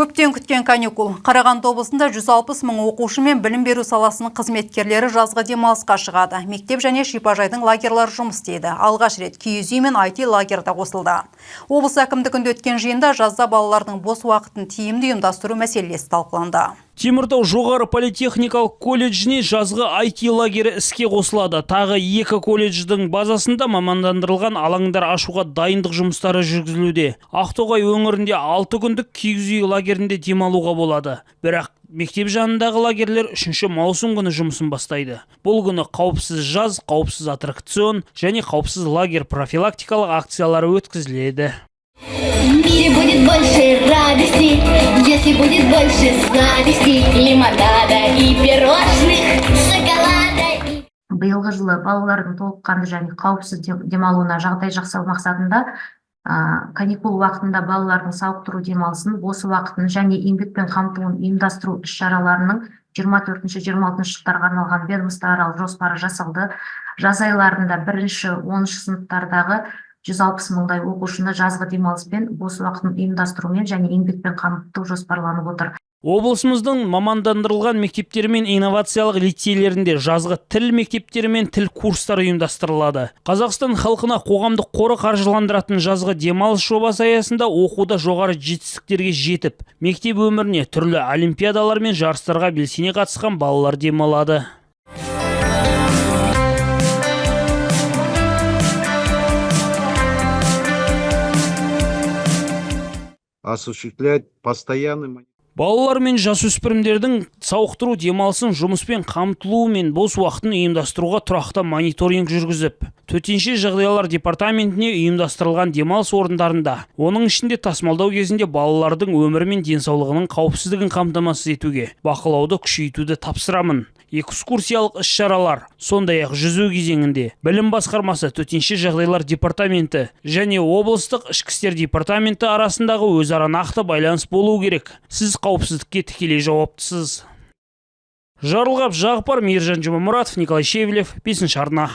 Көптен күткен каникул. Қарағанды облысында 160 мың оқушы мен білім беру саласының қызметкерлері жазғы демалысқа шығады. Мектеп және шипажайдың лагерлары жұмыс істейді. Алғаш рет киіз үй мен IT лагерда қосылды. Облыс әкімдігінде өткен жиында жазда балалардың бос уақытын тиімді ұйымдастыру мәселесі талқыланды. Теміртау жоғары политехникалық колледжіне жазғы IT лагері іске қосылады. Тағы 2 колледждің базасында мамандандырылған алаңдар ашуға дайындық жұмыстары жүргізілуде. Ақтоғай өңірінде 6 күндік киіз үй лагерінде демалуға болады. Бірақ мектеп жанындағы лагерлер 3 маусым күні жұмысын бастайды. Бұл күні қауіпсіз жаз, қауіпсіз аттракцион және қауіпсіз лагерь профилактикалық акциялары өткізіледі. В мире будет больше радости, если будет больше сладостей, лимонада и пирожных, шоколада. Биылғы жылы балалардың толыққанды және қауіпсіз демалуына жағдай жасау мақсатында каникул уақытында балалардың сауықтыру демалысын, бос уақытын және еңбекпен қамтуын ұйымдастыру іс-шараларының 24-26 жылдарға арналған ведомствоаралық жоспары жасалды. Жаз айларында 1-10 сыныптардағы 160 мыңдай оқушыны жазғы демалыспен, бос уақытын ұйымдастырумен және еңбекпен қамту жоспарланып отыр. Облысымыздың мамандандырылған мектептері мен инновациялық лицейлерінде жазғы тіл мектептері мен тіл курстары ұйымдастырылады. Қазақстан халқына қоғамдық қоры қаржыландыратын жазғы демалыс жобасы аясында оқуда жоғары жетістіктерге жетіп, мектеп өміріне түрлі олимпиадалар мен жарыстарға белсене қатысқан балалар демалады. Осуществлять постоянный. Балалар мен жасөспірімдердің сауықтыру демалысын жұмыспен қамтылуы мен бос уақытын ұйымдастыруға тұрақты мониторинг жүргізіп, төтенше жағдайлар департаментіне ұйымдастырылған демалыс орындарында, оның ішінде тасымалдау кезінде балалардың өмірі мен денсаулығының қауіпсіздігін қамтамасыз етуге бақылауды күшейтуді тапсырамын. Экскурсиялық іс-шаралар, сондай-ақ жүзу кезеңінде білім басқармасы, төтенше жағдайлар департаменті және облыстық ішкі істер департаменті арасындағы өзара нақты байланыс болу керек. Сіз қауіпсіздікке тікелей жауаптысыз. Жарылғап Жағыпар, Мейіржан Жұмамұратов, Николай Шевелев, 5-ші арна.